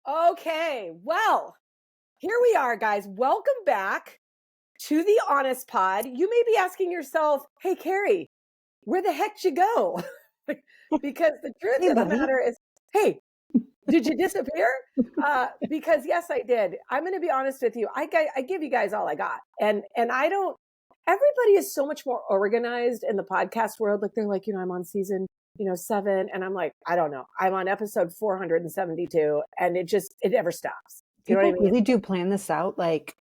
Okay, well, here we are, guys. Welcome back to the Honest Pod. You may be asking yourself, hey, Karrie, where the heck did you go? Because the truth Hey, of the buddy. matter is, hey, did you disappear? Because yes, I did. I'm going to be honest with you. I give you guys all I got. And I don't, everybody is so much more organized in the podcast world. Like they're like, I'm on season 7. And I'm like, I don't know. I'm on episode 472 and it never stops. You know People what I mean? really do plan this out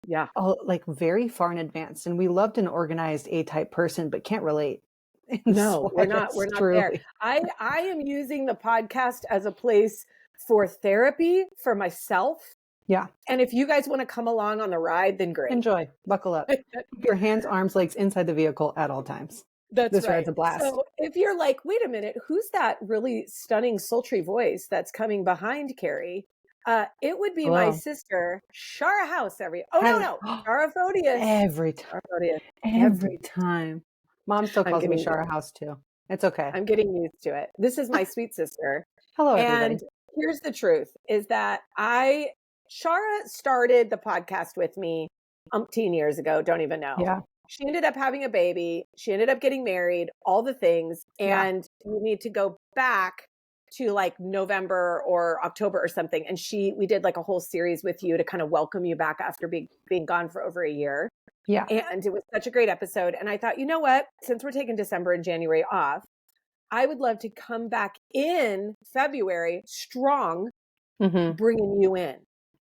Yeah. like very far in advance. And we loved an organized A-type person, but can't relate. in the No, we're not slightest, there. truly. I am using the podcast as a place for therapy for myself. Yeah. And if you guys want to come along on the ride, then great. Enjoy. Buckle up. Keep your hands, arms, legs inside the vehicle at all times. That's This right. ride's a blast. So if you're like, wait a minute, who's that really stunning, sultry voice that's coming behind Karrie? It would be my Hello. sister, Shara House. Shara Photias. Every time. Shara Photias. Every time. Mom still calls me Shara House too. It's okay. I'm getting used to it. This is my sweet sister. Hello, And everybody. here's the truth is that Shara started the podcast with me umpteen years ago. Don't even know. Yeah. She ended up having a baby. She ended up getting married, all the things. And we need to go back to like November or October or something. And we did like a whole series with you to kind of welcome you back after being gone for over a year. Yeah. And it was such a great episode. And I thought, you know what, since we're taking December and January off, I would love to come back in February strong, bringing you in.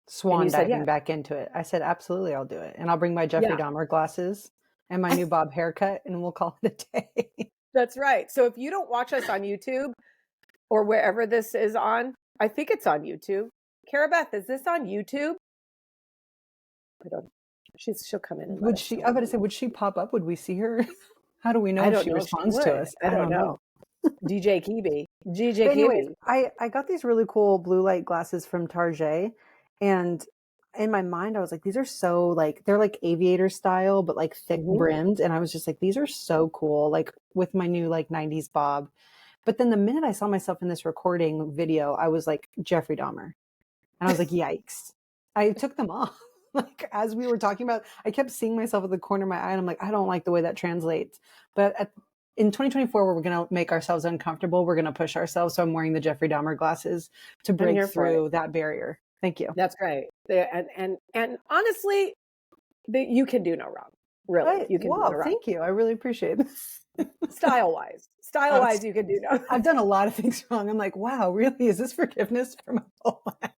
Swan diving back into it. I said, absolutely, I'll do it. And I'll bring my Jeffrey Dahmer glasses and my new bob haircut and we'll call it a day. That's right. So if you don't watch us on YouTube or wherever this is on, I think it's on YouTube. Cara Beth, is this on YouTube? I don't know. She'll come in. And would she? I was going to say, would she pop up? Would we see her? How do we know if she responds to us? I don't know. DJ Kibi. Anyways, I got these really cool blue light glasses from Target, and in my mind I was like, these are so like, they're like aviator style but like thick brimmed, and I was just like, these are so cool, like with my new like 90s bob. But then the minute I saw myself in this recording video, I was like, Jeffrey Dahmer, and I was like, yikes. I took them off. Like as we were talking about, I kept seeing myself at the corner of my eye and I'm like, I don't like the way that translates. But in 2024, where we're going to make ourselves uncomfortable, we're going to push ourselves. So I'm wearing the Jeffrey Dahmer glasses to break through that barrier. Thank you. That's right. And honestly, you can do no wrong. Really, you can do no wrong. Thank you. I really appreciate this. Style wise, you can do no wrong. I've done a lot of things wrong. I'm like, wow, really? Is this forgiveness for my whole life?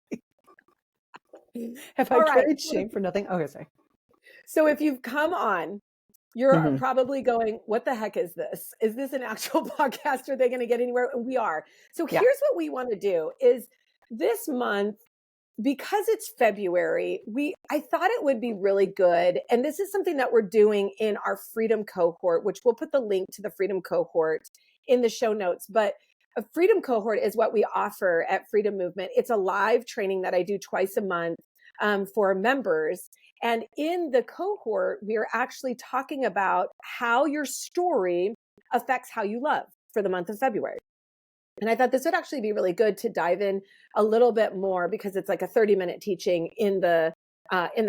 Have I carried shame for nothing? Okay, sorry. So if you've come on, you're probably going, what the heck is this? Is this an actual podcast? Are they going to get anywhere? And we are. So here's what we want to do is this month, because it's February, I thought it would be really good. And this is something that we're doing in our Freedom Cohort, which we'll put the link to the Freedom Cohort in the show notes. But a Freedom Cohort is what we offer at Freedom Movement. It's a live training that I do twice a month for members. And in the cohort, we are actually talking about how your story affects how you love for the month of February. And I thought this would actually be really good to dive in a little bit more because it's like a 30-minute teaching in the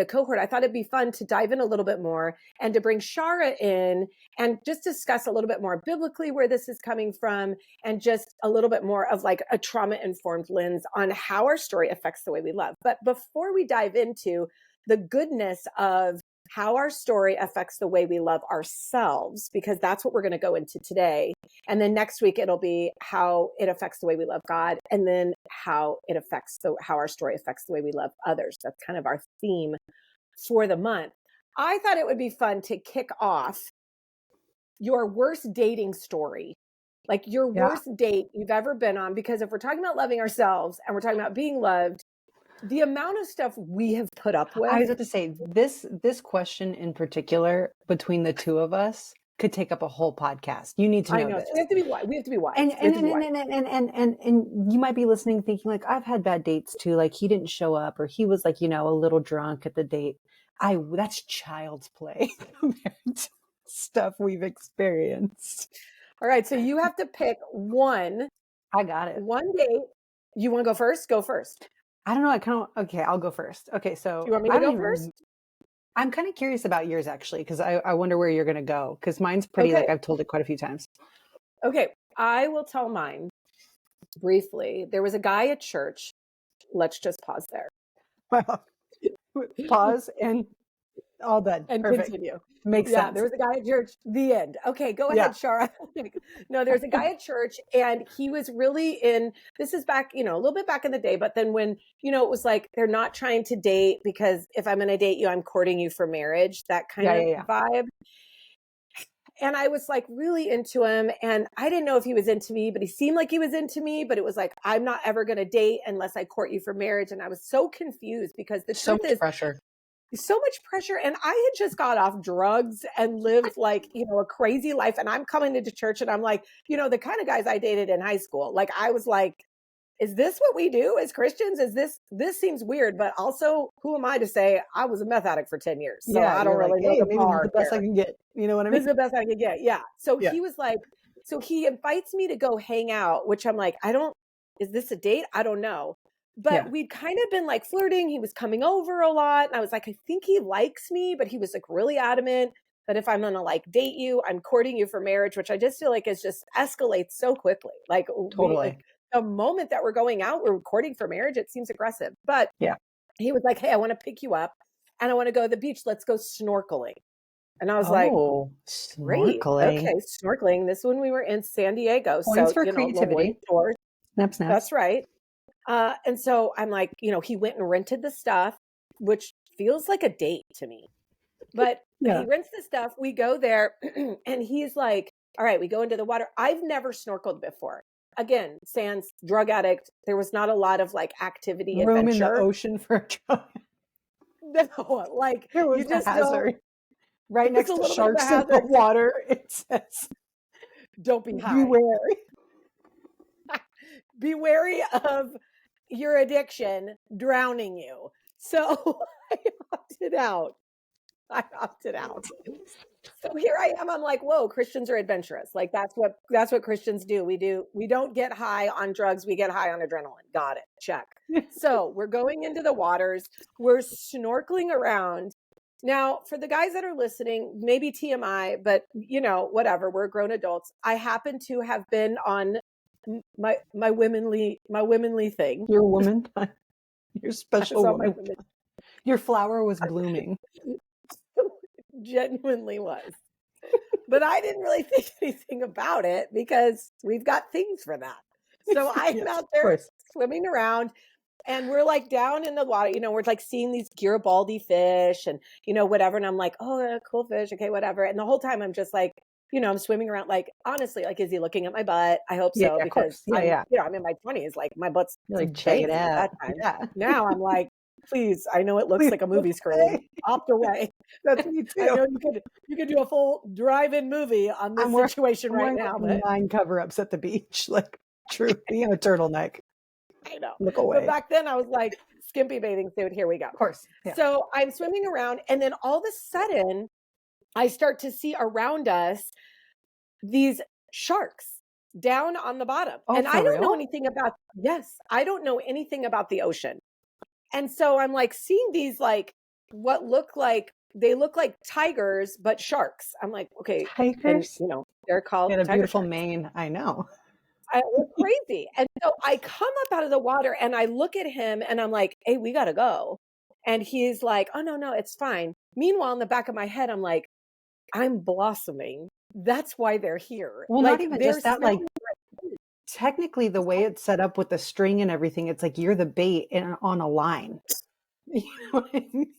cohort. I thought it'd be fun to dive in a little bit more and to bring Shara in and just discuss a little bit more biblically where this is coming from and just a little bit more of like a trauma-informed lens on how our story affects the way we love. But before we dive into the goodness of how our story affects the way we love ourselves, because that's what we're going to go into today. And then next week, it'll be how it affects the way we love God, and then how it affects how our story affects the way we love others. That's kind of our theme for the month. I thought it would be fun to kick off your worst dating story, like your worst date you've ever been on, because if we're talking about loving ourselves and we're talking about being loved, the amount of stuff we have put up with. I was about to say, this question in particular between the two of us could take up a whole podcast. You need to know this. So we have to be wise. We have to be wise. And you might be listening thinking like, I've had bad dates too. Like he didn't show up or he was like, a little drunk at the date. That's child's play compared to stuff we've experienced. All right. So you have to pick one. I got it. One date. You want to go first? Go first. I don't know. Okay, I'll go first. Okay, Do so you want me to go first? I'm kind of curious about yours actually, because I wonder where you're going to go. Because mine's pretty, Okay. I've told it quite a few times. Okay. I will tell mine briefly. There was a guy at church. Let's just pause there. Well, pause and all done. And Perfect. continue. Makes Yeah, sense. there was a guy at church. The end. Okay, go ahead, Shara. No, there's a guy at church, and he was really this is back, a little bit back in the day, but then when, it was like, they're not trying to date because if I'm going to date you, I'm courting you for marriage, that kind of vibe. And I was like really into him, and I didn't know if he was into me, but he seemed like he was into me, but it was like, I'm not ever going to date unless I court you for marriage. And I was so confused because the truth is pressure. So much pressure. And I had just got off drugs and lived like, a crazy life. And I'm coming into church and I'm like, the kind of guys I dated in high school. Like, I was like, is this what we do as Christians? This seems weird, but also who am I to say I was a meth addict for 10 years? So I don't really know the bar. Maybe the best I can get. You know what I mean? This is the best I can get. Yeah. So he was like, so he invites me to go hang out, which I'm like, is this a date? I don't know. But we'd kind of been like flirting. He was coming over a lot. And I was like, I think he likes me, but he was like really adamant that if I'm going to like date you, I'm courting you for marriage, which I just feel like is just escalates so quickly. Like totally. The moment that we're going out, we're courting for marriage. It seems aggressive, but he was like, hey, I want to pick you up and I want to go to the beach. Let's go snorkeling. And I was like, great. Snorkeling. Okay. Snorkeling. This one we were in San Diego. Points for creativity. Snap, snap. That's right. And so I'm like, he went and rented the stuff, which feels like a date to me. But he rents the stuff. We go there and he's like, all right, we go into the water. I've never snorkeled before. Again, sans drug addict. There was not a lot of like activity, room adventure. In the ocean for a drug. No, like it was a hazard. Right next to sharks in the water. It says, don't be high. Be wary of your addiction drowning you. So I opted out. So here I am. I'm like, whoa, Christians are adventurous. Like that's what Christians do. We don't get high on drugs. We get high on adrenaline. Got it. Check. So we're going into the waters. We're snorkeling around. Now, for the guys that are listening, maybe TMI, but whatever, we're grown adults. I happen to have been on my womanly thing. Your woman time. Your special woman. Your flower was blooming. Genuinely was. But I didn't really think anything about it because we've got things for that. So I'm out there swimming around and we're like down in the water, we're like seeing these Garibaldi fish and, whatever. And I'm like, oh, cool fish. Okay, whatever. And the whole time I'm just like, I'm swimming around, like, honestly, like, is he looking at my butt? I hope so, because I'm in my 20s, like my butt's like, check it out. That time. Now I'm like, please, I know it looks like a movie screen. Opt away. That's me too. I know you could do a full drive-in movie on this situation right now. But 9 cover-ups at the beach, like true, being a turtleneck. I know. Look away. But back then I was like, skimpy bathing suit, here we go. Of course. Yeah. So I'm swimming around and then all of a sudden I start to see around us these sharks down on the bottom. And I don't know anything about, I don't know anything about the ocean. And so I'm like seeing these like they look like tigers, but sharks. I'm like, okay, tigers. And, they're called a beautiful sharks. mane. I know. It's crazy. And so I come up out of the water and I look at him and I'm like, hey, we got to go. And he's like, oh, no, it's fine. Meanwhile, in the back of my head, I'm like, I'm blossoming. That's why they're here. Well, not even just that, like technically the way it's set up with the string and everything, it's like you're the bait on a line. You know what I mean?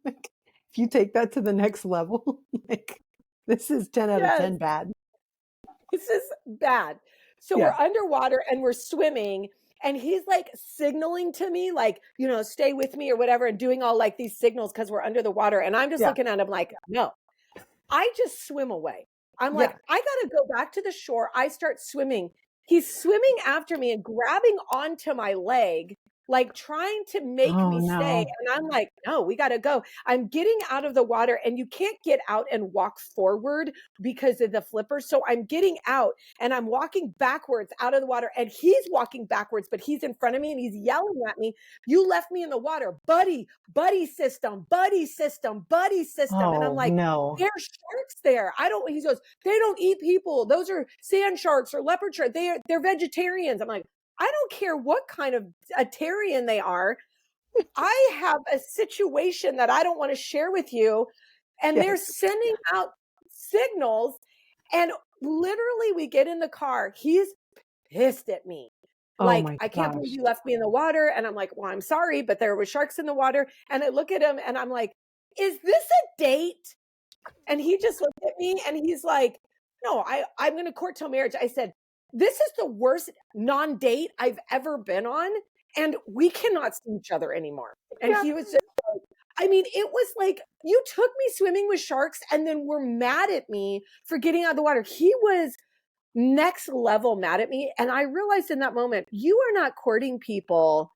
Like, if you take that to the next level, like this is 10 out of 10 bad. This is bad. So we're underwater and we're swimming and he's like signaling to me, like, stay with me or whatever, and doing all like these signals because we're under the water. And I'm just looking at him like, no, I just swim away. I'm like, I got to go back to the shore. I start swimming. He's swimming after me and grabbing onto my leg. like trying to make Oh me stay. no. And I'm like, no, we got to go. I'm getting out of the water, and you can't get out and walk forward because of the flipper. So I'm getting out and I'm walking backwards out of the water, and he's walking backwards, but he's in front of me and he's yelling at me, you left me in the water, buddy, buddy system, buddy system, buddy system. And I'm Oh like, no. there's sharks there. He goes, they don't eat people. Those are sand sharks or leopard sharks. They're vegetarians. I'm like, I don't care what kind of a Tarian they are. I have a situation that I don't want to share with you. And they're sending out signals. And literally, we get in the car. He's pissed at me. Oh Like, my I can't believe gosh. you left me in the water. And I'm like, well, I'm sorry, but there were sharks in the water. And I look at him and I'm like, is this a date? And he just looked at me and he's like, no, I'm going to court till marriage. I said, this is the worst non-date I've ever been on. And we cannot see each other anymore. And he was just, I mean, it was like, you took me swimming with sharks and then were mad at me for getting out of the water. He was next level mad at me. And I realized in that moment, you are not courting people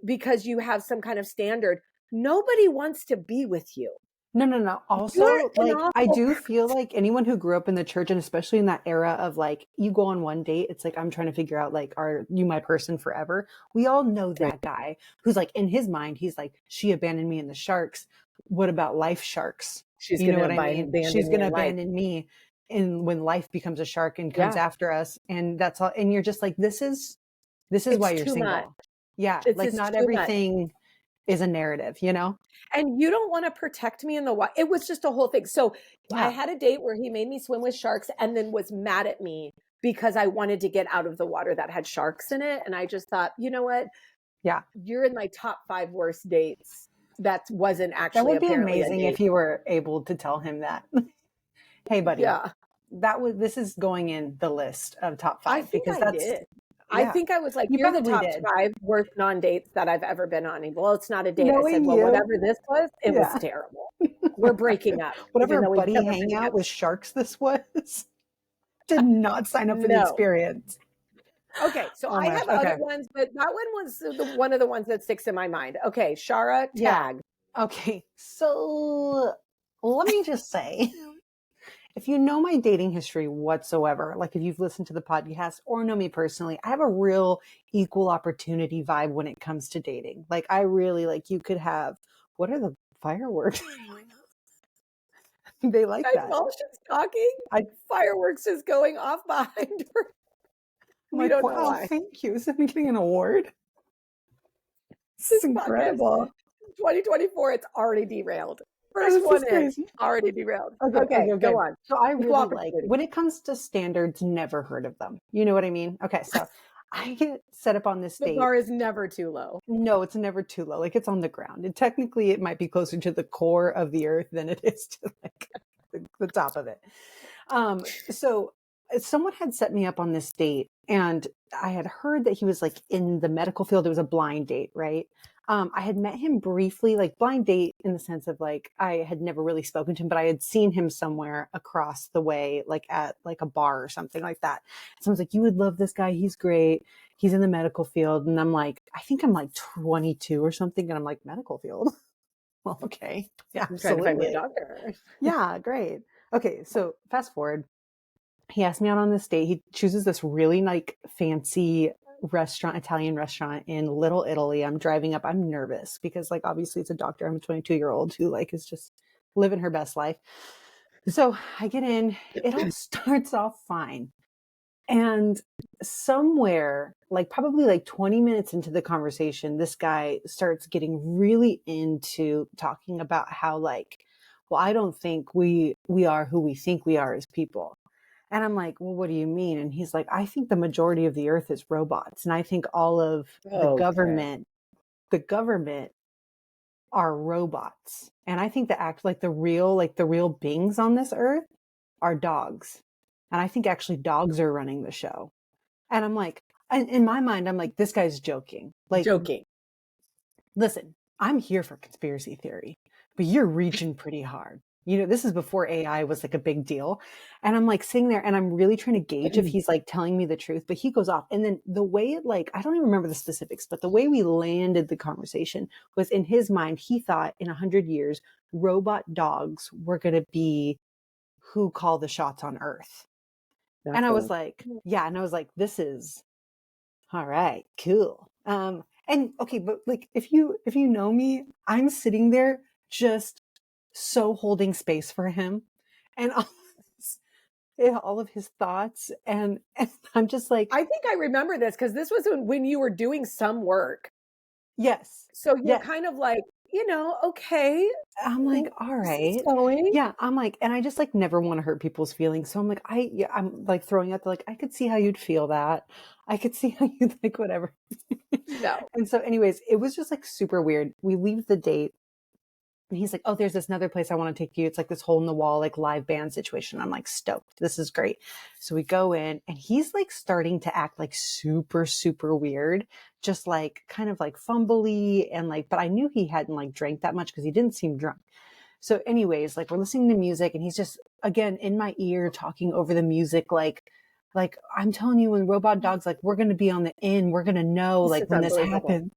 because you have some kind of standard. Nobody wants to be with you. No. Also, like, I do feel like anyone who grew up in the church, and especially in that era of like, you go on one date, it's like, I'm trying to figure out, like, are you my person forever? We all know that guy who's like, in his mind, he's like, she abandoned me in the sharks. What about life sharks? You know what I mean? She's going to abandon me. And when life becomes a shark and comes after us, and that's all. And you're just like, this is why you're single. Much. Yeah. It's like not everything is a narrative, you know? And you don't want to protect me in the water. It was just a whole thing. So I had a date where he made me swim with sharks and then was mad at me because I wanted to get out of the water that had sharks in it. And I just thought, you know what? Yeah. You're in my top 5 worst dates. That wasn't actually That would be amazing if you were able to tell him that. Hey, buddy. Yeah. This is going in the list of top 5. I think I did. I think I was like, you're the top 5 worst non-dates that I've ever been on. Well, it's not a date. I said, well, whatever this was, it was terrible. We're breaking up. Whatever buddy hangout with sharks this was, did not sign up for the experience. Okay, so I have other ones, but that one was one of the ones that sticks in my mind. Okay, Shara, tag. Yeah. Okay, so let me just say, if you know my dating history whatsoever, like if you've listened to the podcast or know me personally, I have a real equal opportunity vibe when it comes to dating. Like I really like, you could have, what are the fireworks? They like that. She's talking. Fireworks is going off behind her. We don't know why. Thank you. Is that me getting an award? This is incredible. 2024, it's already derailed. First one is already derailed. Okay, go on. So I really like, when it comes to standards, never heard of them. You know what I mean? Okay, so I get set up on this date. The bar is never too low. No, it's never too low. Like it's on the ground. And technically it might be closer to the core of the earth than it is to like the top of it. So someone had set me up on this date and I had heard that he was like in the medical field. It was a blind date, right? I had met him briefly, like blind date in the sense of like, I had never really spoken to him, but I had seen him somewhere across the way, like at like a bar or something like that. So I was like, you would love this guy. He's great. He's in the medical field. And I'm like, I think I'm like 22 or something. And I'm like, medical field. Well, okay. Yeah. I'm trying to find me a doctor. Yeah. Great. Okay. So fast forward. He asked me out on this date. He chooses this really like fancy restaurant, Italian restaurant in Little Italy. I'm driving up. I'm nervous because like, obviously it's a doctor. I'm a 22-year-old who like is just living her best life. So I get in, it all starts off fine. And somewhere like probably like 20 minutes into the conversation, this guy starts getting really into talking about how like, well, I don't think we are who we think we are as people. And I'm like, well, what do you mean? And he's like, I think the majority of the earth is robots. And I think all of the government are robots. And I think the real beings on this earth are dogs. And I think actually dogs are running the show. And I'm like, in my mind, I'm like, this guy's joking. Like, listen, I'm here for conspiracy theory, but you're reaching pretty hard. this is before AI was like a big deal. And I'm like sitting there and I'm really trying to gauge if he's like telling me the truth, but he goes off. And then the way it like, I don't even remember the specifics, but the way we landed the conversation was in his mind, he thought in 100 years, robot dogs were going to be who call the shots on Earth. And I was like, yeah. And I was like, this is all right, cool. And okay, but like if you know me, I'm sitting there just so holding space for him and all of his thoughts and I'm just like, I think I remember this because this was when you were doing some work. yes. So you're kind of like, okay. I'm like, all right. Yeah. I'm like, and I just like never want to hurt people's feelings. So I'm like, I'm like throwing out like, I could see how you'd feel that. I could see how you'd like whatever. No. And so anyways, it was just like super weird. We leave the date and he's like, oh, there's this another place I want to take you. It's like this hole in the wall, like live band situation. I'm like stoked. This is great. So we go in and he's like starting to act like super, super weird, just like kind of like fumbly and like, but I knew he hadn't like drank that much because he didn't seem drunk. So anyways, like we're listening to music and he's just again in my ear talking over the music, like I'm telling you when robot dogs, like we're going to be on the end, we're going to know like when this happens.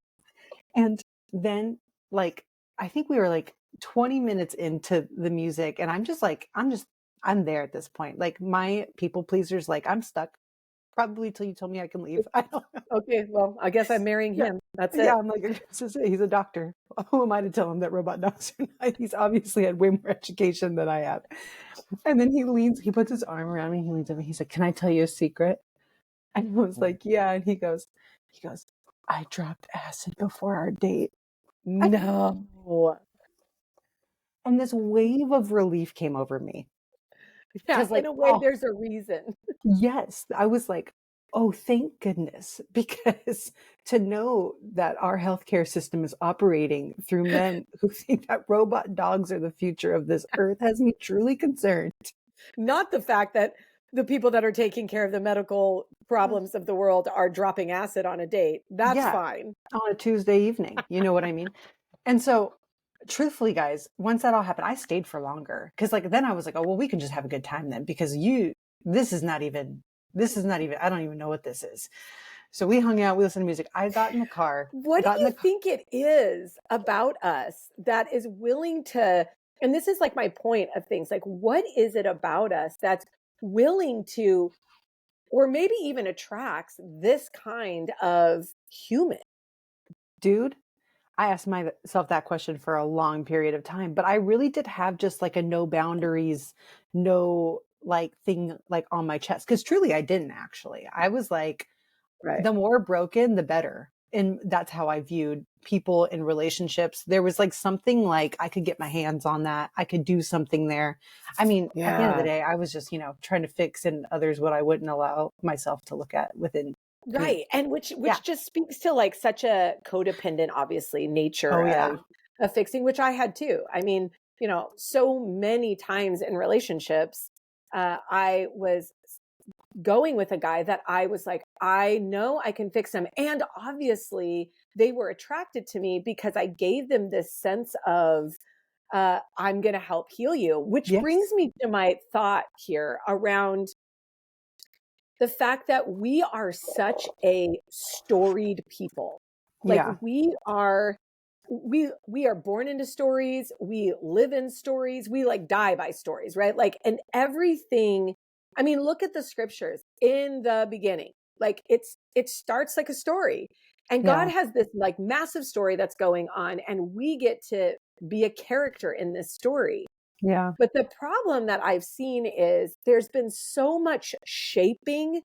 And then like, I think we were like 20 minutes into the music and I'm there at this point. Like my people pleasers, like I'm stuck probably till you tell me I can leave. I don't know. Okay. Well, I guess I'm marrying him. That's it. Yeah. I'm like, he's a doctor. Who am I to tell him that robot dogs are not? He's obviously had way more education than I have. And then he puts his arm around me. He leans over. He's like, can I tell you a secret? And I was like, yeah. And he goes, I dropped acid before our date. No. And this wave of relief came over me. Yeah, like, in a way, there's a reason. Yes. I was like, oh, thank goodness. Because to know that our healthcare system is operating through men who think that robot dogs are the future of this earth has me truly concerned. Not the fact that the people that are taking care of the medical problems of the world are dropping acid on a date. That's fine. On a Tuesday evening. You know what I mean? And so truthfully, guys, once that all happened, I stayed for longer. Cause like, then I was like, oh, well, we can just have a good time then because this is not even, I don't even know what this is. So we hung out, we listened to music. I got in the car. What do you think it is about us that is willing to, and this is like my point of things, like, what is it about us that's willing to, or maybe even attracts this kind of human? Dude, I asked myself that question for a long period of time, but I really did have just like a no boundaries, no like thing like on my chest. Cause truly I didn't actually. I was like, the more broken, the better. And that's how I viewed people in relationships. There was like something like I could get my hands on that. I could do something there. I mean, at the end of the day, I was just, trying to fix in others what I wouldn't allow myself to look at within. Right. And which just speaks to like such a codependent, obviously, nature of fixing, which I had too. I mean, so many times in relationships, I was going with a guy that I was like, I know I can fix him. And obviously they were attracted to me because I gave them this sense of, I'm going to help heal you, which brings me to my thought here around the fact that we are such a storied people. Like we are born into stories. We live in stories. We like die by stories, right? Like, and everything, I mean, look at the scriptures in the beginning. Like it starts like a story and God has this like massive story that's going on and we get to be a character in this story. Yeah. But the problem that I've seen is there's been so much shaping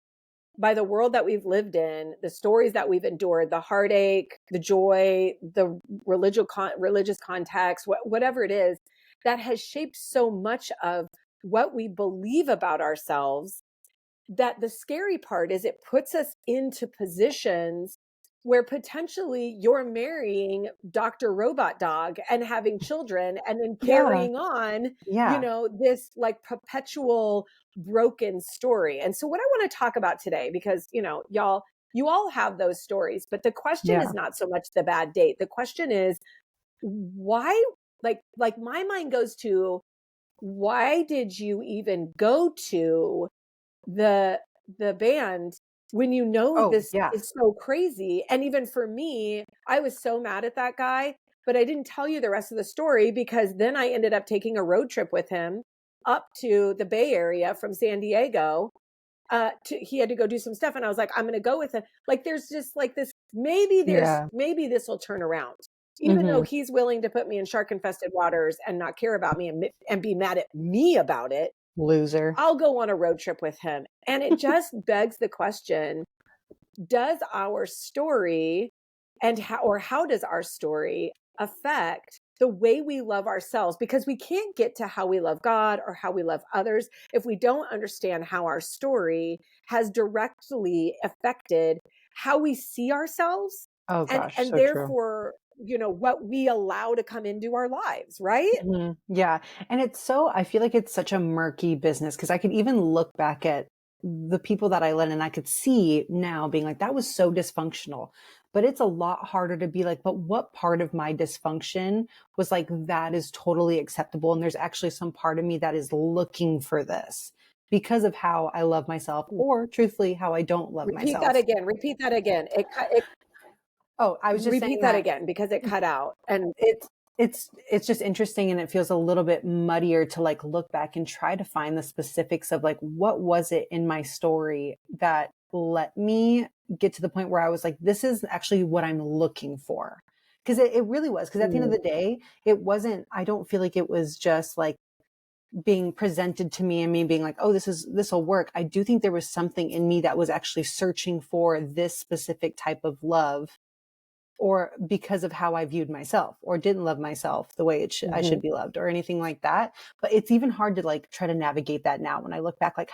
by the world that we've lived in, the stories that we've endured, the heartache, the joy, the religious context, whatever it is, that has shaped so much of what we believe about ourselves, that the scary part is it puts us into positions where potentially you're marrying Dr. Robot Dog and having children and then carrying on, this like perpetual broken story. And so what I want to talk about today, because, you all have those stories, but the question is not so much the bad date. The question is why, like my mind goes to, why did you even go to the band when you know Oh, this yeah. is so crazy? And even for me, I was so mad at that guy, but I didn't tell you the rest of the story because then I ended up taking a road trip with him up to the Bay Area from San Diego. He had to go do some stuff, and I was like, I'm going to go with him. Like, there's just like this. Maybe Yeah. this will turn around, even though Mm-hmm. he's willing to put me in shark infested waters and not care about me and be mad at me about it. Loser. I'll go on a road trip with him. And it just begs the question, does our story how does our story affect the way we love ourselves? Because we can't get to how we love God or how we love others if we don't understand how our story has directly affected how we see ourselves Oh gosh, and so true. therefore, what we allow to come into our lives, right? Yeah. And I feel like it's such a murky business because I could even look back at the people that I led and I could see now being like, that was so dysfunctional. But it's a lot harder to be like, but what part of my dysfunction was like, that is totally acceptable. And there's actually some part of me that is looking for this because of how I love myself, or truthfully, how I don't love Repeat that myself. again. Repeat that again. Oh, I was just saying Repeat that that again because it cut out. And it's just interesting, and it feels a little bit muddier to like look back and try to find the specifics of like what was it in my story that let me get to the point where I was like, this is actually what I'm looking for. Because it really was. Because at the end of the day, it wasn't, I don't feel like it was just like being presented to me and me being like, oh, this will work. I do think there was something in me that was actually searching for this specific type of love, or because of how I viewed myself or didn't love myself the way I should be loved or anything like that. But it's even hard to like try to navigate that now when I look back, like,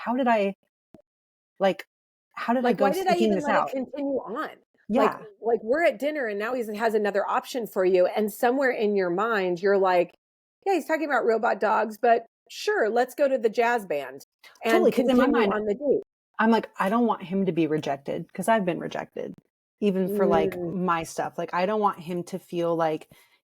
like, how did I like, go why did I seeking even this let it out? continue on? Like, Yeah, we're at dinner and now he has another option for you. And somewhere in your mind, you're like, yeah, he's talking about robot dogs, but sure, let's go to the jazz band totally. and Cause in my continue mind, on the date. I'm like, I don't want him to be rejected because I've been rejected even for like Mm, my stuff. Like, I don't want him to feel like,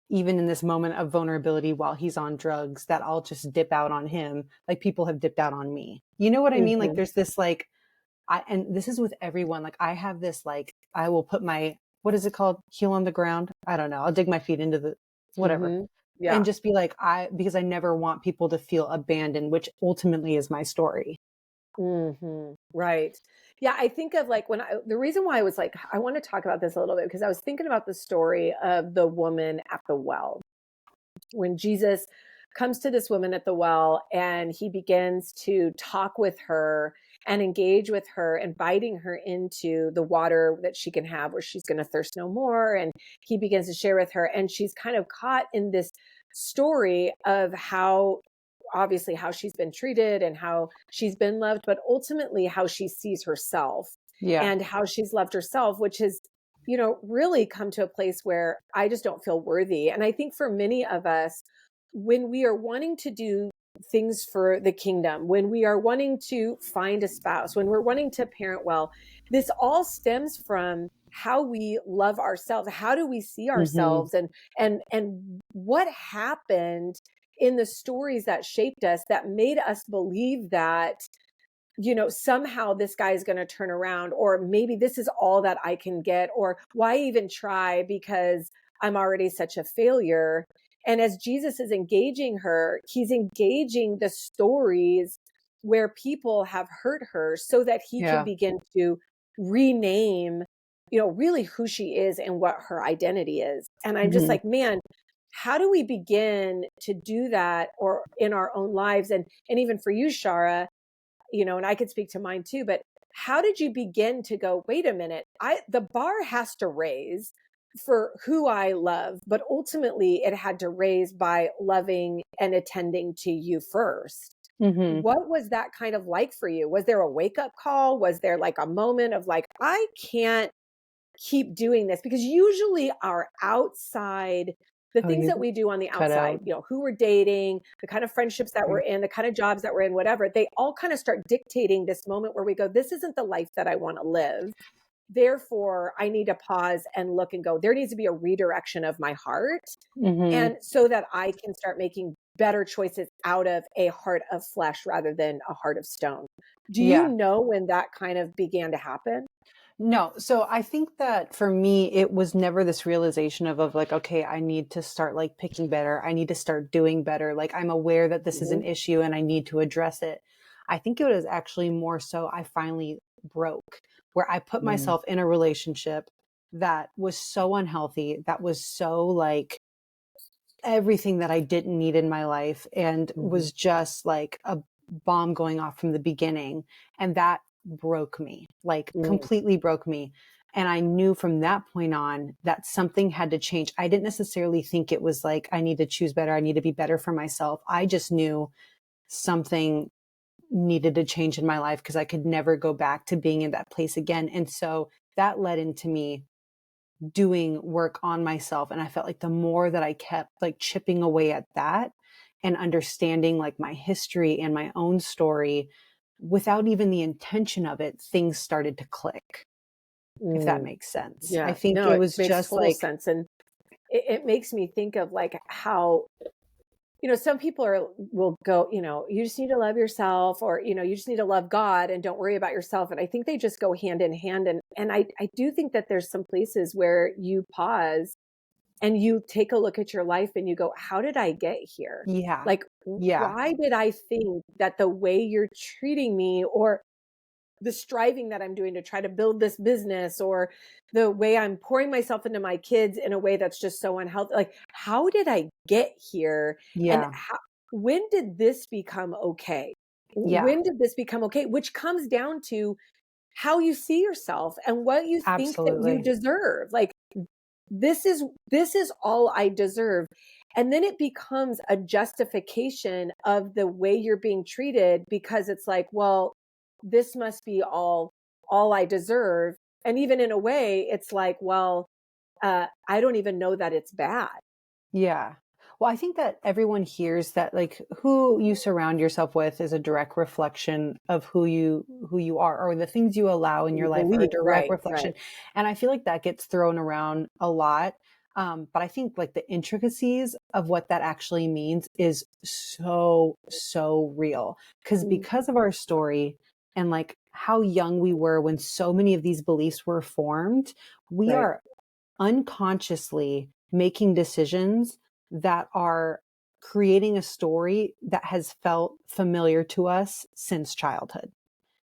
even in this moment of vulnerability while he's on drugs, that I'll just dip out on him like people have dipped out on me. You know what I mean? Like, mhm, there's this like, and this is with everyone. Like, I have this, like, I will put my, what is it called? Heel on the ground. I don't know. I'll dig my feet into the whatever mhm. and Yeah. just be like, because I never want people to feel abandoned, which ultimately is my story. Right. Yeah. I think of like the reason why I was like, I want to talk about this a little bit because I was thinking about the story of the woman at the well. When Jesus comes to this woman at the well and he begins to talk with her and engage with her, inviting her into the water that she can have where she's going to thirst no more. And he begins to share with her. And she's kind of caught in this story of obviously how she's been treated and how she's been loved, but ultimately how she sees herself Yeah. and how she's loved herself, which has really come to a place where I just don't feel worthy. And I think for many of us, when we are wanting to do things for the kingdom, when we are wanting to find a spouse, when we're wanting to parent well, this all stems from how we love ourselves. How do we see Hmm. ourselves, and what happened in the stories that shaped us that made us believe that somehow this guy is going to turn around, or maybe this is all that I can get, or why even try because I'm already such a failure. And as Jesus is engaging her, he's engaging the stories where people have hurt her so that he can Yeah. begin to rename, really who she is and what her identity is. And I'm just Hmm. like, man, how do we begin to do that or in our own lives? And even for you, Shara, and I could speak to mine too, but how did you begin to go, wait a minute, the bar has to raise for who I love, but ultimately it had to raise by loving and attending to you first. Hmm. What was that kind of like for you? Was there a wake up call? Was there like a moment of like, I can't keep doing this? Because usually our outside, the Oh, things that you we do on the cut outside, out. who we're dating, the kind of friendships that we're Okay. in, the kind of jobs that we're in, whatever, they all kind of start dictating this moment where we go, this isn't the life that I want to live. Therefore, I need to pause and look and go, there needs to be a redirection of my heart. Hmm. And so that I can start making better choices out of a heart of flesh rather than a heart of stone. Do you Yeah. know when that kind of began to happen? No. So I think that for me, it was never this realization of like, okay, I need to start like picking better. I need to start doing better. Like I'm aware that this is an Mhm. issue and I need to address it. I think it was actually more so I finally broke, where I put Mm. myself in a relationship that was so unhealthy, that was so like everything that I didn't need in my life, and Mhm. was just like a bomb going off from the beginning. And that broke me, like Mm. completely broke me. And I knew from that point on that something had to change. I didn't necessarily think it was like, I need to choose better. I need to be better for myself. I just knew something needed to change in my life because I could never go back to being in that place again. And so that led into me doing work on myself. And I felt like the more that I kept like chipping away at that and understanding like my history and my own story without even the intention of it, things started to click, if that Mm. makes sense. I Yeah, think no, it it was makes just total like, sense. And it makes me think of like how, some people will go, you just need to love yourself, or, you just need to love God and don't worry about yourself. And I think they just go hand in hand. And I do think that there's some places where you pause and you take a look at your life and you go, how did I get here? yeah, Like, yeah, why did I think that the way you're treating me, or the striving that I'm doing to try to build this business, or the way I'm pouring myself into my kids in a way that's just so unhealthy. Like, how did I get here? And yeah, when did this become okay? yeah, When did this become okay? Which comes down to how you see yourself and what you think that you absolutely. deserve. Like, this is all I deserve. And then it becomes a justification of the way you're being treated, because it's like, well, this must be all I deserve. And even in a way, it's like, well, I don't even know that it's bad. Yeah. Well, I think that everyone hears that like who you surround yourself with is a direct reflection of who you are, or the things you allow in You your life are a believe, direct right, right. reflection. And I feel like that gets thrown around a lot. But I think like the intricacies of what that actually means is so, so real. Mm, Because of our story and like how young we were when so many of these beliefs were formed, we right. are unconsciously making decisions that are creating a story that has felt familiar to us since childhood.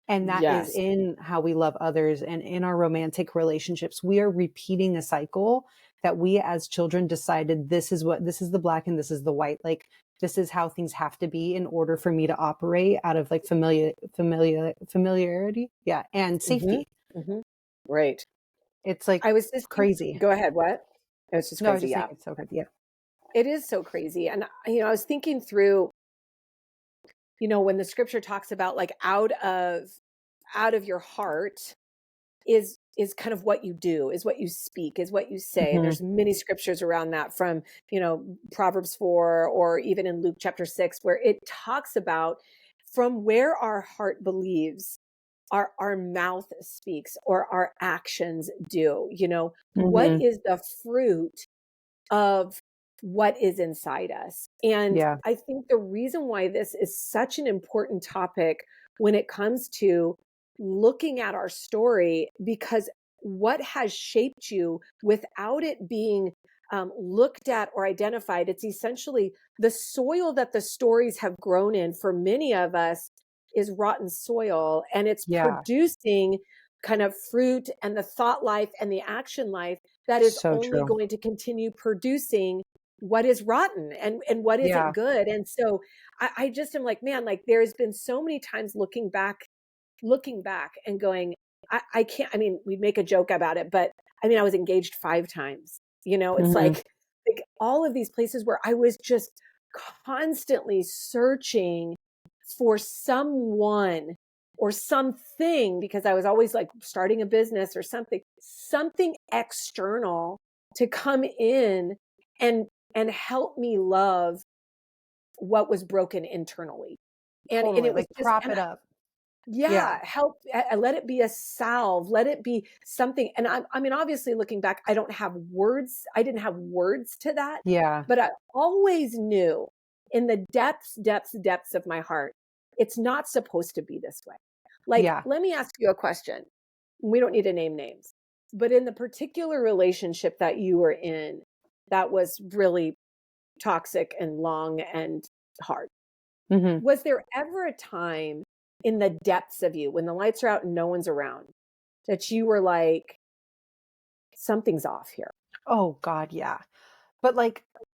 And that is Yes. in how we love others and in our romantic relationships. We are repeating a cycle that we as children decided this is the black and this is the white. Like this is how things have to be in order for me to operate out of like familiarity. Yeah. And Hmm. safety. Hmm. Right. It's like I was just crazy. go ahead. What? It's just No, I was crazy. just saying Yeah. it's so crazy. Yeah. It is so crazy. And, I was thinking through, when the scripture talks about like out of your heart is kind of what you do, is what you speak, is what you say. And Mhm. there's many scriptures around that, from, Proverbs 4, or even in Luke chapter 6, where it talks about from where our heart believes, our mouth speaks, or our actions do. What Mhm. is the fruit of what is inside us? And Yeah. I think the reason why this is such an important topic when it comes to looking at our story, because what has shaped you without it being looked at or identified, it's essentially the soil that the stories have grown in. For many of us, is rotten soil, and it's Yeah. producing kind of fruit and the thought life and the action life that is So only true. going to continue producing what is rotten and what isn't Yeah. good. And so I just am like, man, like there's been so many times looking back and going, I can't, I mean, we'd make a joke about it, but I mean, I was engaged 5 times. It's Mhm. like all of these places where I was just constantly searching for someone or something, because I was always like starting a business or something external to come in and help me love what was broken internally. And Totally. it was Like just, prop and it up. yeah, Yeah. help, let it be a salve, let it be something. And I mean, obviously looking back, I don't have words. I didn't have words to that, Yeah. but I always knew in the depths of my heart, it's not supposed to be this way. Like, let me ask you a question. We don't need to name names, but in the particular relationship that you were in, that was really toxic and long and hard. Mm-hmm. Was there ever a time in the depths of you, when the lights are out and no one's around, that you were like, something's off here? Oh God, yeah. But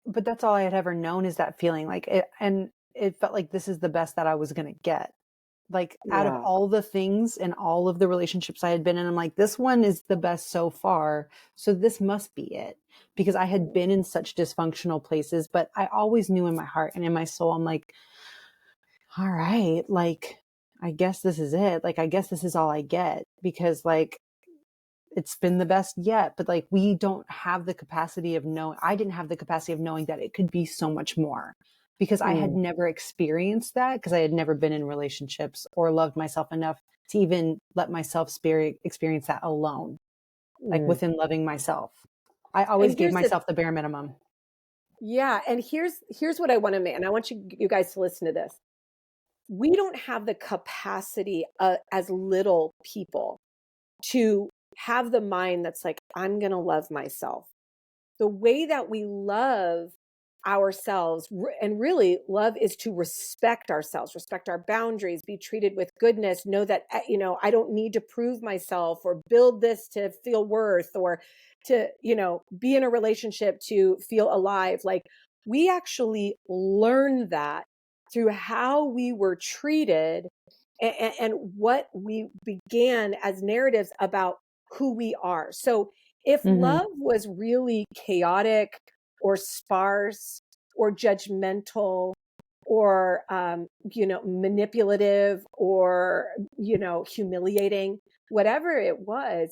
that's all I had ever known, is that feeling, like it, and it felt like this is the best that I was going to get. Like, out of Yeah. all the things and all of the relationships I had been in, I'm like, this one is the best so far. So this must be it, because I had been in such dysfunctional places, but I always knew in my heart and in my soul, I'm like, all right, like, I guess this is it. Like, I guess this is all I get, because like, it's been the best yet, but like, we don't have the capacity of knowing. I didn't have the capacity of knowing that it could be so much more, because I had never experienced that, because I had never been in relationships or loved myself enough to even let myself experience that alone, like Mm. within loving myself. I And always gave here's the myself the bare minimum. Yeah, and here's what I want to make, and I want you guys to listen to this. We don't have the capacity as little people to have the mind that's like, I'm going to love myself. The way that we love ourselves, and really love, is to respect ourselves, respect our boundaries, be treated with goodness, know that, I don't need to prove myself or build this to feel worth, or to, be in a relationship to feel alive. Like, we actually learn that through how we were treated, and what we began as narratives about who we are. So if Mm-hmm. love was really chaotic or sparse or judgmental or manipulative or humiliating, whatever it was,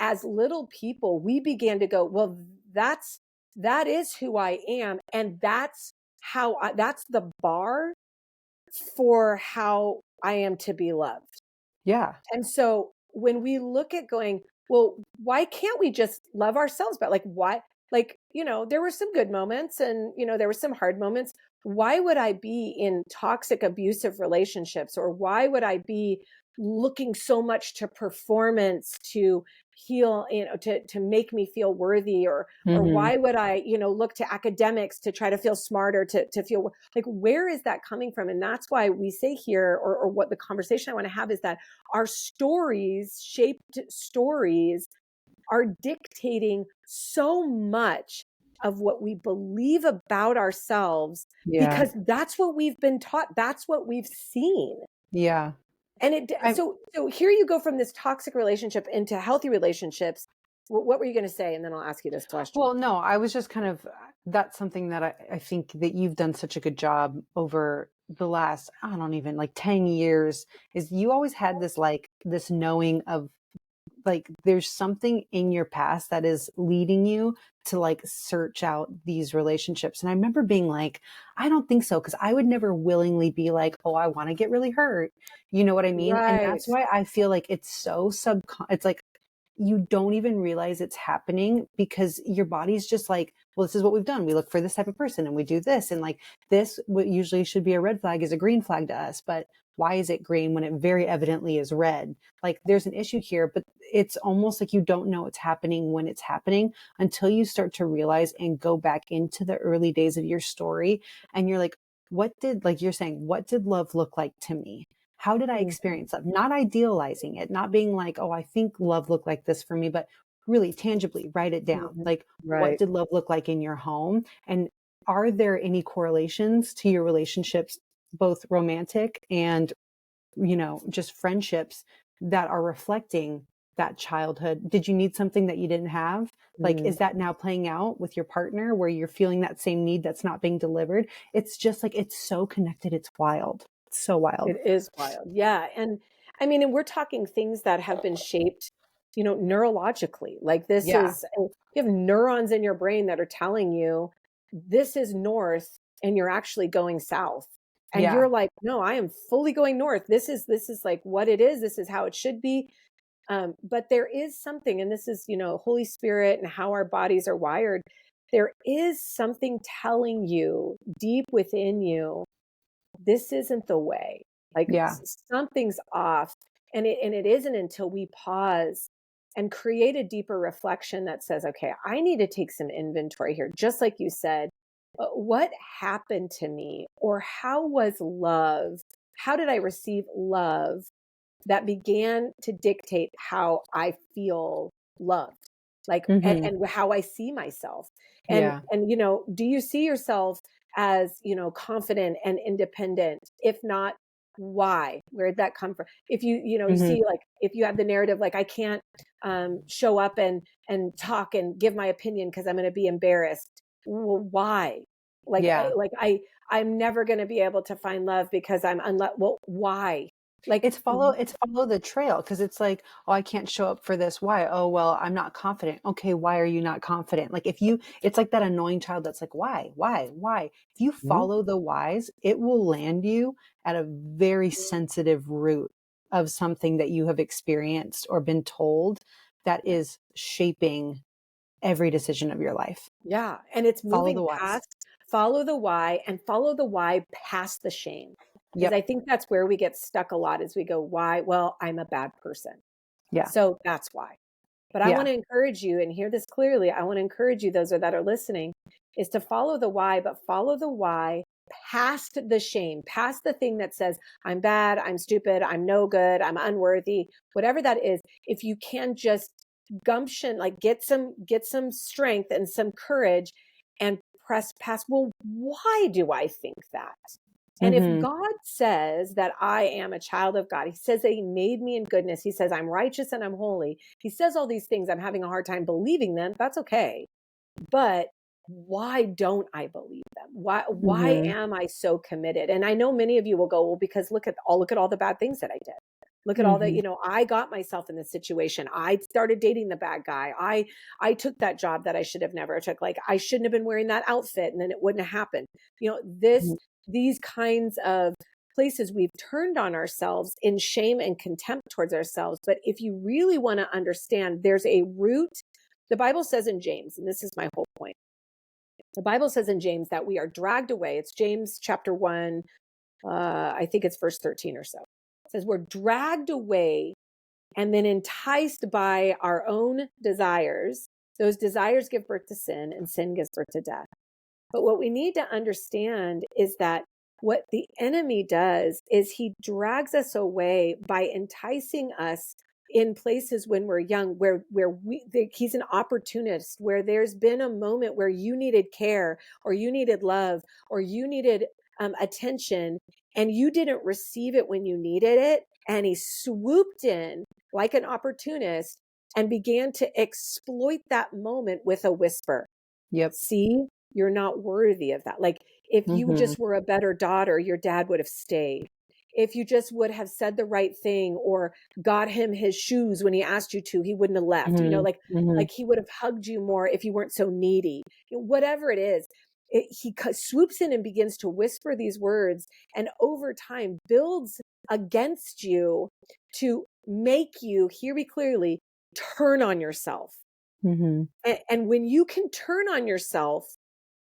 as little people, we began to go, well, that is who I am, and that's the bar for how I am to be loved. Yeah. And so when we look at going, well, why can't we just love ourselves? But like, why? Like, there were some good moments, and, there were some hard moments. Why would I be in toxic, abusive relationships? Or why would I be looking so much to performance to heal, to make me feel worthy? Or Mm-hmm. why would I, look to academics to try to feel smarter, to feel like, where is that coming from? And that's why we say here, or what the conversation I want to have is that our shaped stories, are dictating so much of what we believe about ourselves, Yeah. because that's what we've been taught. That's what we've seen. Yeah. And so here you go from this toxic relationship into healthy relationships. What were you going to say? And then I'll ask you this question. Well, no, I was just kind of, that's something that I think that you've done such a good job over the last, I don't even, like 10 years, is you always had this, like, this knowing of, like, there's something in your past that is leading you to, like, search out these relationships. And I remember being like, I don't think so. Cause I would never willingly be like, oh, I want to get really hurt. You know what I mean? And Right. that's why I feel like it's so it's like, you don't even realize it's happening, because your body's just like, well, this is what we've done. We look for this type of person and we do this. And like, this, what usually should be a red flag, is a green flag to us. But why is it green when it very evidently is red? Like, there's an issue here, but it's almost like you don't know it's happening when it's happening, until you start to realize and go back into the early days of your story. And you're like, like you're saying, what did love look like to me? How did I experience love? Not idealizing it, not being like, oh, I think love looked like this for me, but really tangibly write it down. Like, what Right. did love look like in your home? And are there any correlations to your relationships, both romantic and, just friendships, that are reflecting that childhood? Did you need something that you didn't have? Like, is that now playing out with your partner, where you're feeling that same need that's not being delivered? It's just like, it's so connected. It's wild. It's so wild. It is wild. Yeah. And I mean, and we're talking things that have been shaped, neurologically. Like, Yeah. you have neurons in your brain that are telling you this is north, and you're actually going south. And Yeah. you're like, no, I am fully going north. This is like what it is. This is how it should be. But there is something, and this is, Holy Spirit and how our bodies are wired. there is something telling you deep within you, this isn't the way. Like something's off. And it isn't until we pause and create a deeper reflection that says, okay, I need to take some inventory here. Just like you said, what happened to me? Or how was love? How did I receive love that began to dictate how I feel loved? Like, and how I see myself. And, do you see yourself as, confident and independent? If not, why? Where'd that come from? If you see, like, if you have the narrative, like, I can't show up and talk and give my opinion because I'm going to be embarrassed. Well, why? Like, I'm never going to be able to find love because I'm well, why? Like it's follow the trail, because it's like, oh, I can't show up for this. Why? Oh, well, I'm not confident. Okay, why are you not confident? Like, it's like that annoying child that's like, why? If you follow the whys, it will land you at a very sensitive root of something that you have experienced or been told that is shaping every decision of your life. Yeah. And it's moving past, follow the why, and follow the why past the shame. Because I think that's where we get stuck a lot, is we go, why? Well, I'm a bad person. Yeah. So that's why. But I want to encourage you, and hear this clearly. I want to encourage you, those that are listening, is to follow the why, but follow the why past the shame, past the thing that says, I'm bad, I'm stupid, I'm no good, I'm unworthy, whatever that is. If you can just gumption, like get some strength and some courage and press past, well, why do I think that? And if God says that I am a child of God, he says that he made me in goodness, he says I'm righteous and I'm holy, he says all these things, I'm having a hard time believing them, that's okay. But why don't I believe them? Why am I so committed? And I know many of you will go, well, because look at all the bad things that I did. Look at all that, I got myself in this situation. I started dating the bad guy. I took that job that I should have never took. Like, I shouldn't have been wearing that outfit, and then it wouldn't have happened. These kinds of places we've turned on ourselves in shame and contempt towards ourselves. But if you really want to understand, there's a root. The Bible says in James, and this is my whole point. The Bible says in James that we are dragged away. It's James chapter 1. I think it's verse 13 or so. It says we're dragged away and then enticed by our own desires. Those desires give birth to sin, and sin gives birth to death. But what we need to understand is that what the enemy does is he drags us away by enticing us in places when we're young, he's an opportunist, where there's been a moment where you needed care, or you needed love, or you needed attention, and you didn't receive it when you needed it. And he swooped in like an opportunist and began to exploit that moment with a whisper. See, you're not worthy of that. Like, if you just were a better daughter, your dad would have stayed. If you just would have said the right thing, or got him his shoes when he asked you to, he wouldn't have left. Like he would have hugged you more if you weren't so needy. Whatever it is, he swoops in and begins to whisper these words, and over time builds against you to make you, hear me clearly, turn on yourself. And when you can turn on yourself,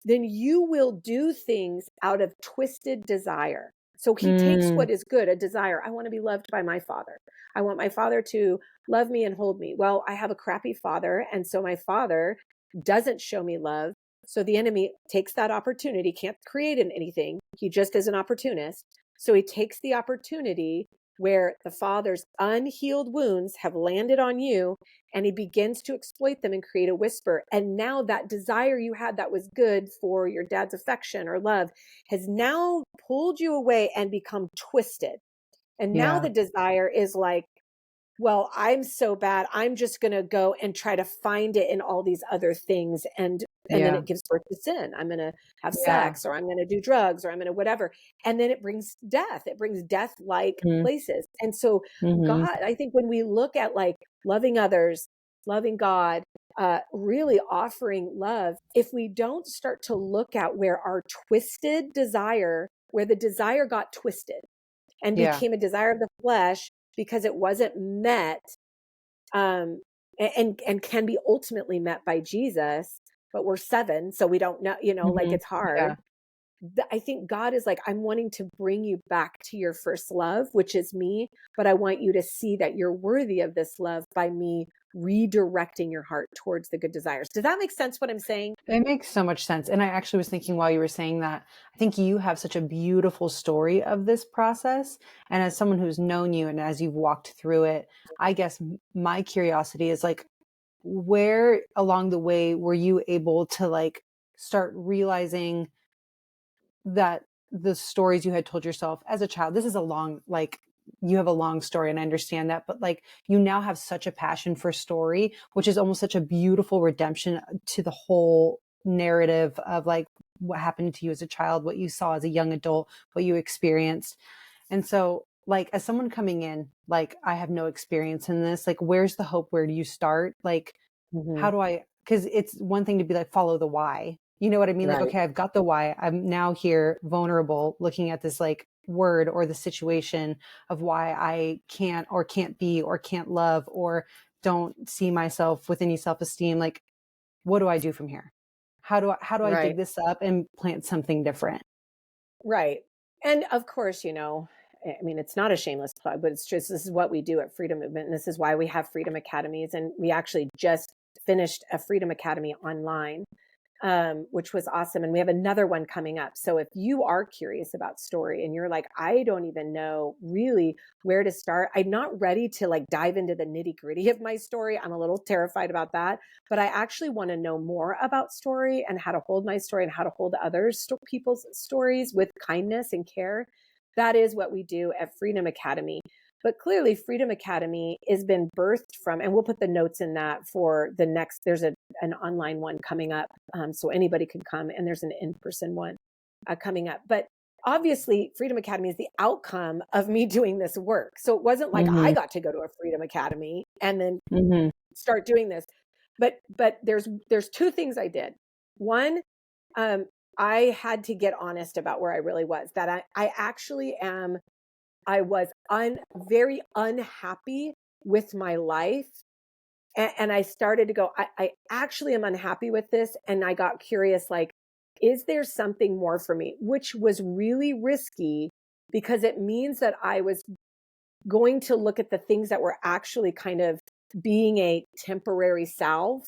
then you will do things out of twisted desire. So he takes what is good, a desire. I want to be loved by my father. I want my father to love me and hold me. Well, I have a crappy father, and so my father doesn't show me love. So the enemy takes that opportunity, can't create anything. He just is an opportunist. So he takes the opportunity where the father's unhealed wounds have landed on you, and he begins to exploit them and create a whisper. And now that desire you had that was good for your dad's affection or love has now pulled you away and become twisted. And now the desire is like, well, I'm so bad, I'm just going to go and try to find it in all these other things. And then it gives birth to sin. I'm going to have sex, or I'm going to do drugs, or I'm going to whatever. And then it brings death. It brings death like places. And so God, I think when we look at like loving others, loving God, really offering love, if we don't start to look at where our twisted desire, where the desire got twisted and became a desire of the flesh because it wasn't met, and can be ultimately met by Jesus, but we're 7. So we don't know, like it's hard. I think God is like, I'm wanting to bring you back to your first love, which is me, but I want you to see that you're worthy of this love by me redirecting your heart towards the good desires. Does that make sense what I'm saying? It makes so much sense. And I actually was thinking while you were saying that, I think you have such a beautiful story of this process. And as someone who's known you and as you've walked through it, I guess my curiosity is like, where along the way were you able to like start realizing that the stories you had told yourself as a child, this is a long, like, you have a long story and I understand that, but like you now have such a passion for story, which is almost such a beautiful redemption to the whole narrative of like what happened to you as a child, what you saw as a young adult, what you experienced. And so like as someone coming in, like I have no experience in this, like where's the hope? Where do you start? Like, how do I, because it's one thing to be like, follow the why. You know what I mean? Like, Right. okay, I've got the why. I'm now here vulnerable looking at this like word or the situation of why I can't or can't be or can't love or don't see myself with any self-esteem. Like, what do I do from here? How do I dig Right. this up and plant something different? Right. And of course, I mean, it's not a shameless plug, but it's just this is what we do at Freedom Movement. And this is why we have Freedom Academies. And we actually just finished a Freedom Academy online, which was awesome. And we have another one coming up. So if you are curious about story and you're like, I don't even know really where to start, I'm not ready to like dive into the nitty gritty of my story. I'm a little terrified about that, but I actually want to know more about story and how to hold my story and how to hold others, people's stories with kindness and care. That is what we do at Freedom Academy. But clearly, Freedom Academy has been birthed from, and we'll put the notes in that for the next, there's an online one coming up. So anybody can come, and there's an in-person one coming up. But obviously, Freedom Academy is the outcome of me doing this work. So it wasn't like I got to go to a Freedom Academy and then start doing this. But there's 2 things I did. One, I had to get honest about where I really was, that I actually am, I was very unhappy with my life. And I started to go, I actually am unhappy with this. And I got curious, like, is there something more for me? Which was really risky because it means that I was going to look at the things that were actually kind of being a temporary salve.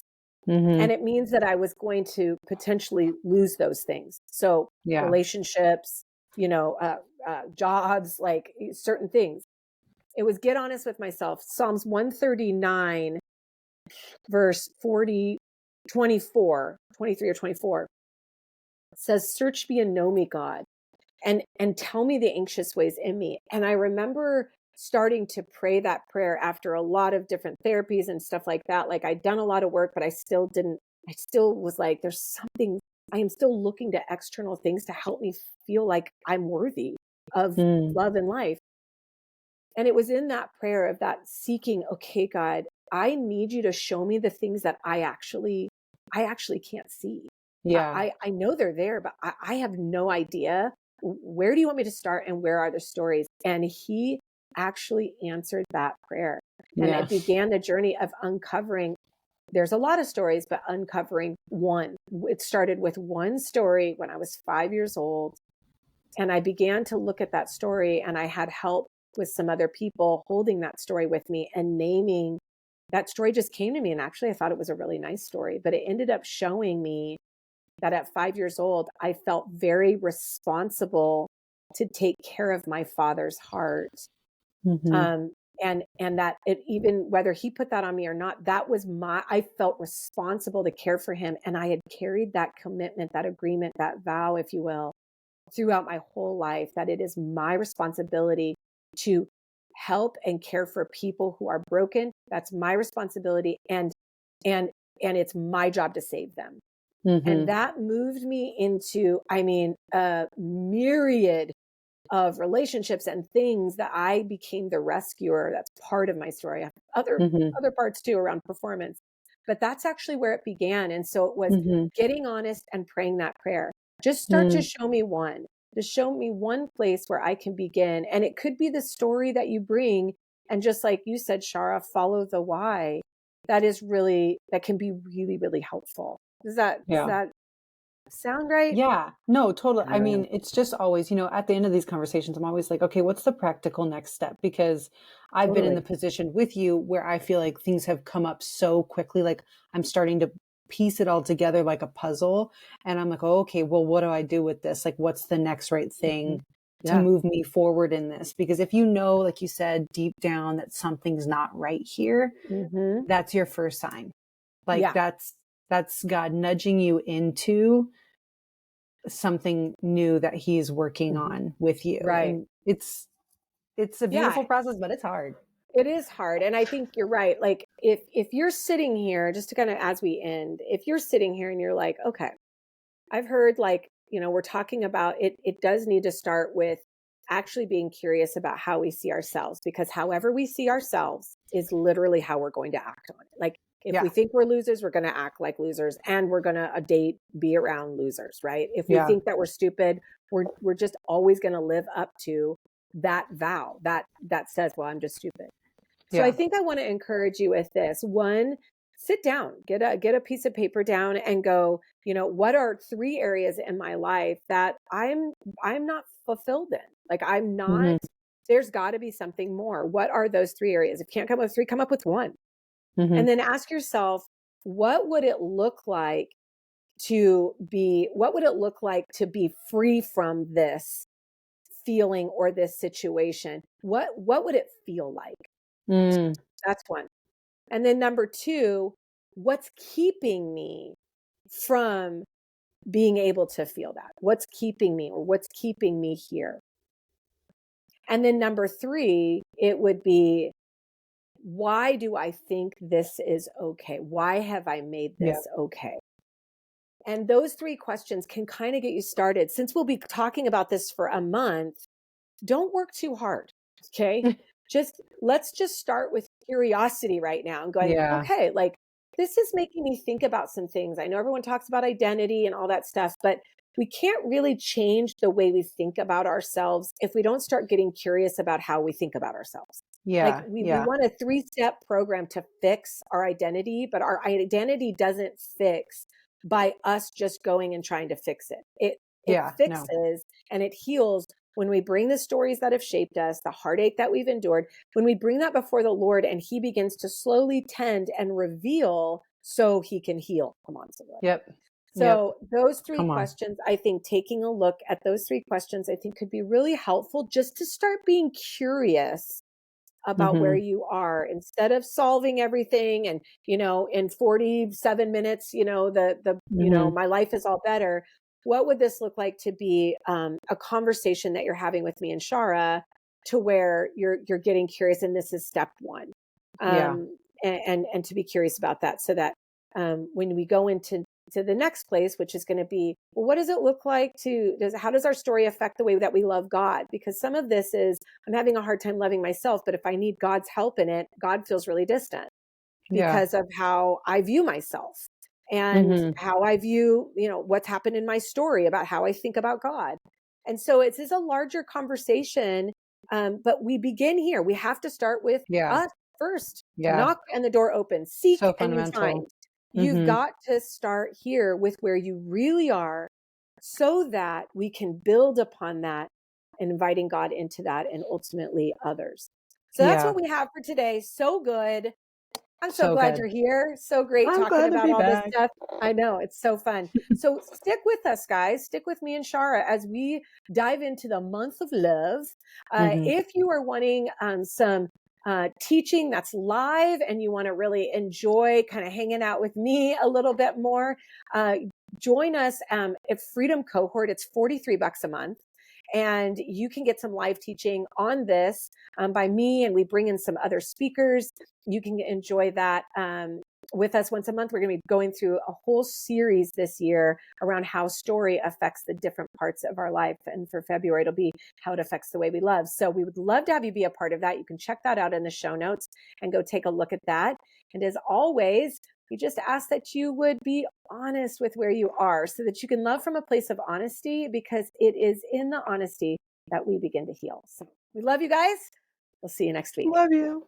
And it means that I was going to potentially lose those things. So relationships, jobs, like certain things. It was get honest with myself. Psalms 139, verse 40, 24, 23 or 24 says, search me and know me, God, and tell me the anxious ways in me. And I remember starting to pray that prayer after a lot of different therapies and stuff like that. Like I'd done a lot of work, but I still was like, there's something, I am still looking to external things to help me feel like I'm worthy of love and life. And it was in that prayer of that seeking, okay, God, I need you to show me the things that I actually can't see. Yeah. I know they're there, but I have no idea. Where do you want me to start and where are the stories? And he actually answered that prayer. And it began the journey of uncovering. There's a lot of stories, but uncovering one. It started with one story when I was 5 years old. And I began to look at that story, and I had help with some other people holding that story with me and naming that story. Just came to me. And actually, I thought it was a really nice story, but it ended up showing me that at 5 years old, I felt very responsible to take care of my father's heart. And that it, even whether he put that on me or not, that was I felt responsible to care for him. And I had carried that commitment, that agreement, that vow, if you will, throughout my whole life, that it is my responsibility to help and care for people who are broken. That's my responsibility. And it's my job to save them. And that moved me into, I mean, a myriad of relationships and things that I became the rescuer. That's part of my story. I have other parts too around performance, but that's actually where it began. And so it was getting honest and praying that prayer. Just start to show me one. Just show me one place where I can begin. And it could be the story that you bring. And just like you said, Shara, follow the why. That can be really, really helpful. Does that Yeah. sound right? Yeah. No, totally. I mean, it's just always, at the end of these conversations, I'm always like, okay, what's the practical next step? Because I've been in the Totally. position with you where I feel like things have come up so quickly. Like I'm starting to piece it all together like a puzzle. And I'm like, oh, okay, well, what do I do with this? Like, what's the next right Mhm. thing to Yeah. move me forward in this? Because if you know, like you said, deep down that something's not right here, Mhm. that's your first sign. Like Yeah. that's God nudging you into something new that he's working Mhm. on with you. Right. And it's a Yeah. beautiful process, but it's hard. It is hard. And I think you're right. Like if you're sitting here, just to kind of as we end, if you're sitting here and you're like, okay, I've heard like, we're talking about it does need to start with actually being curious about how we see ourselves, because however we see ourselves is literally how we're going to act on it. Like if we Yeah. think we're losers, we're going to act like losers, and we're going to be around losers, right? If we Yeah. think that we're stupid, we're just always going to live up to that vow that says, well, I'm just stupid. So I Yeah. think I want to encourage you with this. One, sit down, get a piece of paper down and go, what are 3 areas in my life that I'm not fulfilled in? Like I'm not, Hmm. there's got to be something more. What are those 3 areas? If you can't come up with 3, come up with 1. Hmm. And then ask yourself, what would it look like what would it look like to be free from this feeling or this situation? What would it feel like? Mm. That's one. And then number 2, what's keeping me from being able to feel that? What's keeping me, or what's keeping me here? And then number 3, it would be, why do I think this is okay? Why have I made Yeah. this okay? And those 3 questions can kind of get you started. Since we'll be talking about this for a month, don't work too hard. Okay. Let's just start with curiosity right now and going, Yeah. okay, like this is making me think about some things. I know everyone talks about identity and all that stuff, but we can't really change the way we think about ourselves if we don't start getting curious about how we think about ourselves. Like Yeah. we Yeah. want a 3-step program to fix our identity, but our identity doesn't fix by us just going and trying to fix it. It Yeah. No. fixes and it heals when we bring the stories that have shaped us, the heartache that we've endured, when we bring that before the Lord and he begins to slowly tend and reveal so he can heal. Come on, somebody. Yep. Yep. So those 3 Come on. questions, I think taking a look at those 3 questions, I think could be really helpful just to start being curious about where Hmm. you are instead of solving everything and in 47 minutes Hmm. my life is all better. What would this look like to be a conversation that you're having with me and Shara, to where you're getting curious, and this is step 1, Yeah. and to be curious about that, so that when we go into the next place, which is going to be, well, what does it look like how does our story affect the way that we love God? Because some of this is, I'm having a hard time loving myself, but if I need God's help in it, God feels really distant Yeah. because of how I view myself and Hmm. how I view, what's happened in my story about how I think about God. And so it's a larger conversation. But we begin here. We have to start with Yeah. us first. Yeah. Knock and the door opens. Seek So and you fundamental. find. You've Hmm. got to start here with where you really are, so that we can build upon that, inviting God into that, and ultimately others. So that's Yeah. what we have for today. So good. I'm so So glad good. you're here. So great I'm talking glad to about be all this back. stuff. I know it's so fun. So stick with us, guys. Stick with me and Shara as we dive into the month of love. Hmm. If you are wanting some teaching that's live and you want to really enjoy kind of hanging out with me a little bit more, join us at Freedom Cohort. It's $43 a month. And you can get some live teaching on this by me, and we bring in some other speakers. You can enjoy that with us once a month. We're going to be going through a whole series this year around how story affects the different parts of our life. And for February, it'll be how it affects the way we love. So we would love to have you be a part of that. You can check that out in the show notes and go take a look at that. And as always, we just ask that you would be honest with where you are, so that you can love from a place of honesty, because it is in the honesty that we begin to heal. So we love you guys. We'll see you next week. Love you.